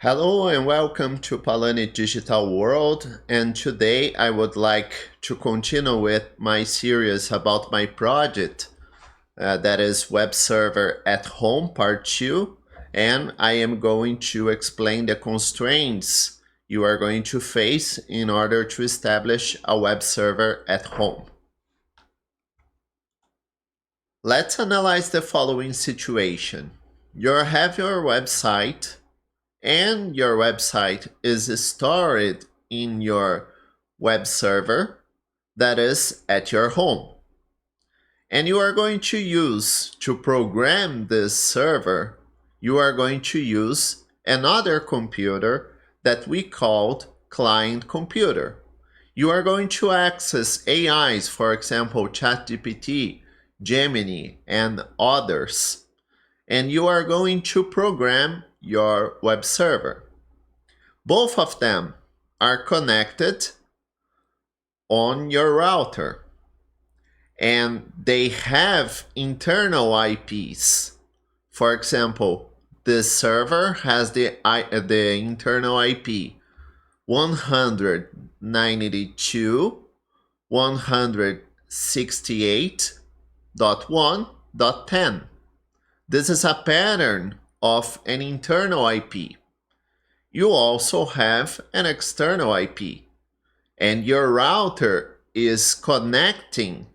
Hello and welcome to Palani Digital World, and today I would like to continue with my series about my project that is Web Server at Home Part 2, and I am going to explain the constraints you are going to face in order to establish a web server at home. Let's analyze the following situation. You have your website and your website is stored in your web server that is at your home. And you are going to use, to program this server, you are going to use another computer that we called client computer. You are going to access AIs, for example, ChatGPT, Gemini, and others. And you are going to program your web server. Both of them are connected on your router and they have internal IPs. For example, this server has the internal IP 192.168.1.10. This is a pattern of an internal IP. You also have an external IP, and your router is connecting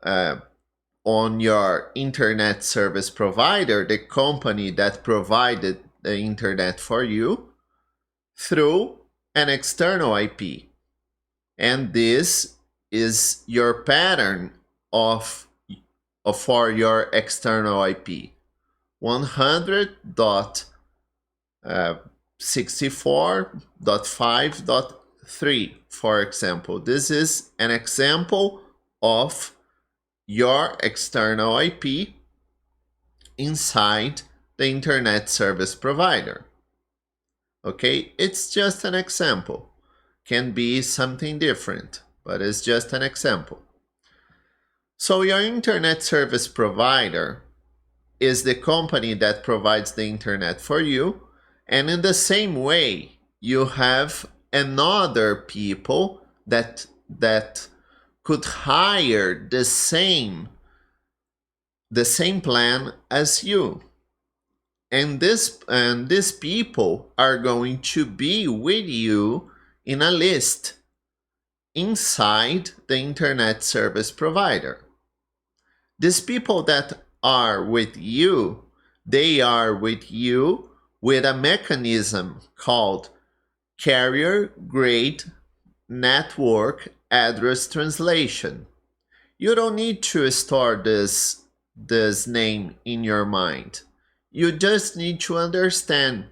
on your internet service provider, the company that provided the internet for you, through an external IP. And this is your pattern for your external IP. 100.64.5.3, for example. This is an example of your external IP inside the internet service provider. Okay, it's just an example. Can be something different, but it's just an example. So your internet service provider is the company that provides the internet for you, and in the same way you have another people that could hire the same plan as you, and these people are going to be with you in a list inside the internet service provider. These people that are with you, they are with you with a mechanism called carrier grade network address translation. You don't need to store this name in your mind. You just need to understand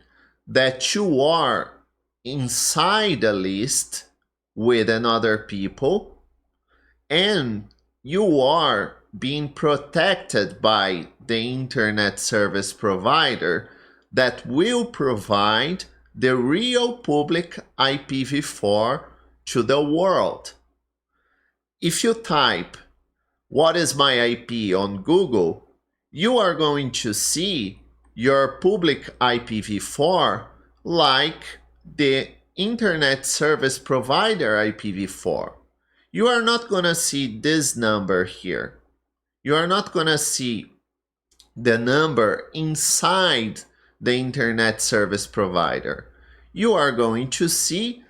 that you are inside a list with another people and you are being protected by the internet service provider that will provide the real public IPv4 to the world. If you type "what is my IP" on Google, you are going to see your public IPv4 like the internet service provider IPv4. You are not going to see this number here. You are not going to see the number inside the internet service provider. You are going to see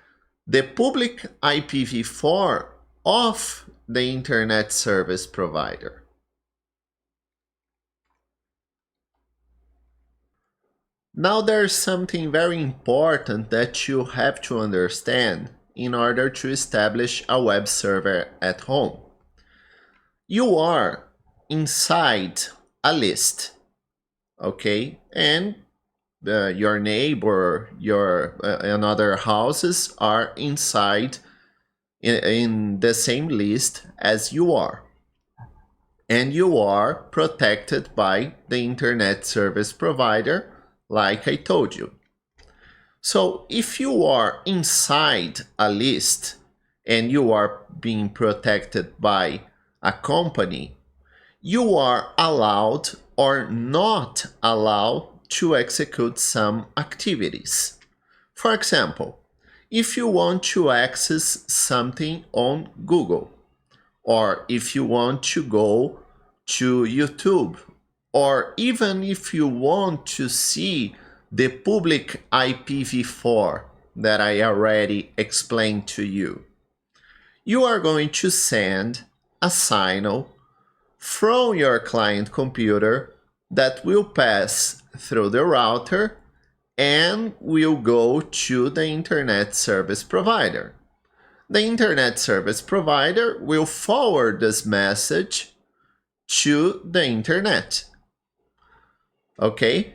the public IPv4 of the internet service provider. Now there's something very important that you have to understand in order to establish a web server at home. You are inside a list, okay, and your neighbor, and other houses are inside in the same list as you are, and you are protected by the internet service provider, like I told you. So if you are inside a list and you are being protected by a company, you are allowed or not allowed to execute some activities. For example, if you want to access something on Google, or if you want to go to YouTube, or even if you want to see the public IPv4 that I already explained to you, you are going to send a signal from your client computer that will pass through the router and will go to the internet service provider. The internet service provider will forward this message to the internet. Okay?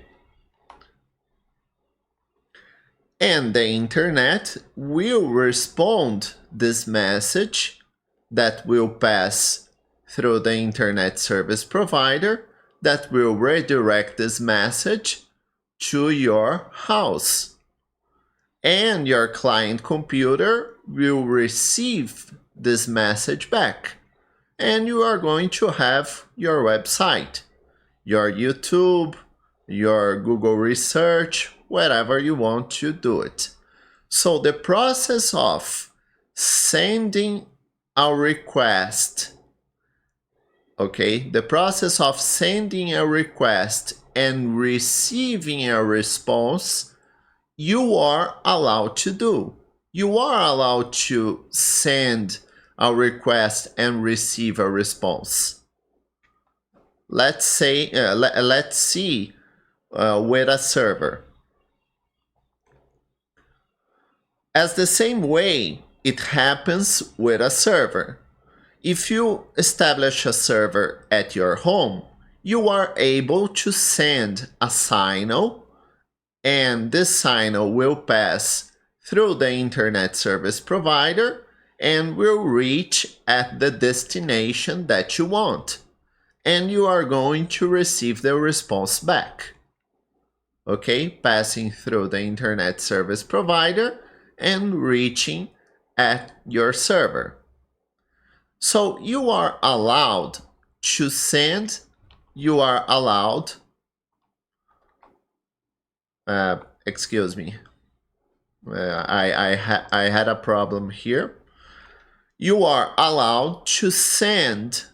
And the internet will respond this message that will pass through the internet service provider, that will redirect this message to your house. And your client computer will receive this message back. And you are going to have your website, your YouTube, your Google research, wherever you want to do it. So the process of sending a request, the process of sending a request and receiving a response, you are allowed to do. You are allowed to send a request and receive a response. Let's see with a server. As the same way it happens with a server. If you establish a server at your home, you are able to send a signal, and this signal will pass through the internet service provider and will reach at the destination that you want. And you are going to receive the response back. Okay, passing through the internet service provider and reaching at your server. So you are allowed to send, you are allowed, excuse me, I had a problem here. You are allowed to send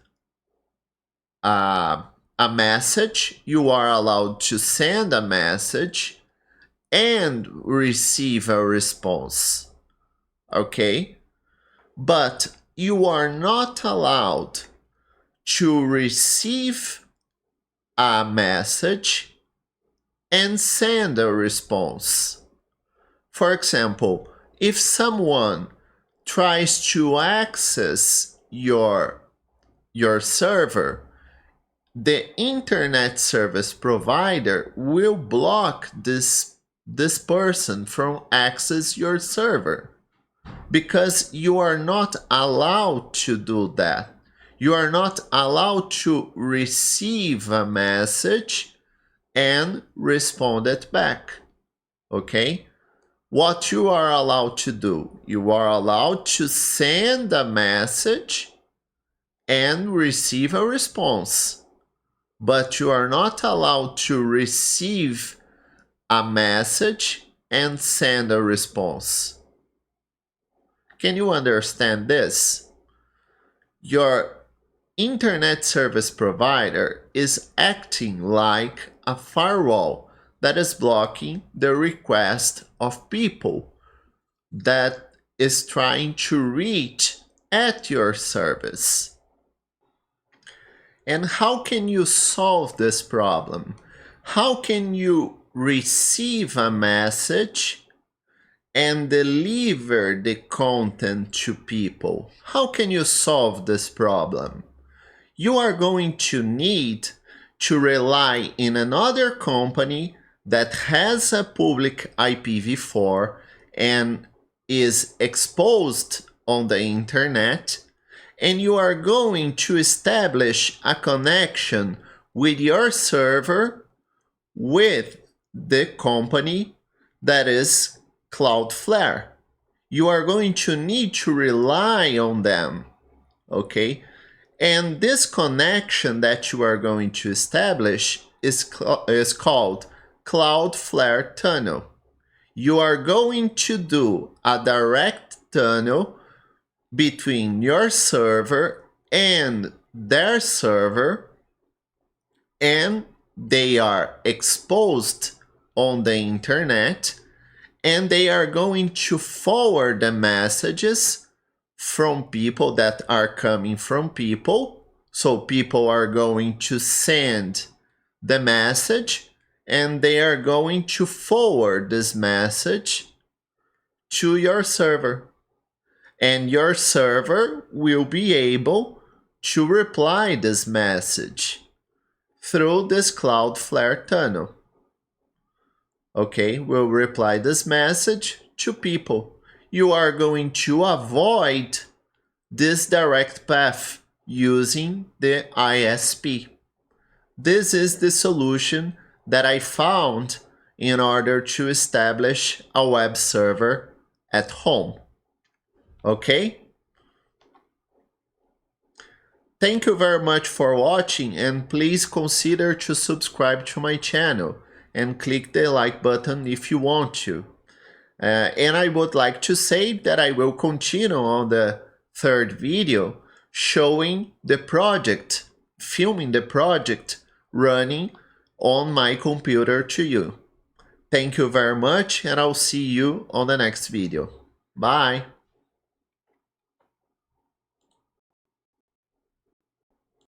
a message, you are allowed to send a message and receive a response, okay? But you are not allowed to receive a message and send a response. For example, if someone tries to access your server, the internet service provider will block this person from access your server, because you are not allowed to do that. You are not allowed to receive a message and respond it back. Okay? What you are allowed to do, you are allowed to send a message and receive a response, but you are not allowed to receive a message and send a response. Can you understand this? Your internet service provider is acting like a firewall that is blocking the request of people that is trying to reach at your service. And how can you solve this problem? How can you receive a message and deliver the content to people? How can you solve this problem? You are going to need to rely in another company that has a public IPv4 and is exposed on the internet, and you are going to establish a connection with your server with the company that is Cloudflare. You are going to need to rely on them, okay? And this connection that you are going to establish is called Cloudflare tunnel. You are going to do a direct tunnel between your server and their server, and they are exposed on the internet, and they are going to forward the messages from people that are coming from people. So people are going to send the message, and they are going to forward this message to your server. And your server will be able to reply this message through this Cloudflare tunnel. Okay, we'll reply this message to people. You are going to avoid this direct path using the ISP. This is the solution that I found in order to establish a web server at home. Okay? Thank you very much for watching, and please consider to subscribe to my channel and click the like button if you want to. And I would like to say that I will continue on the third video showing the project, filming the project running on my computer to you. Thank you very much, and I'll see you on the next video. Bye!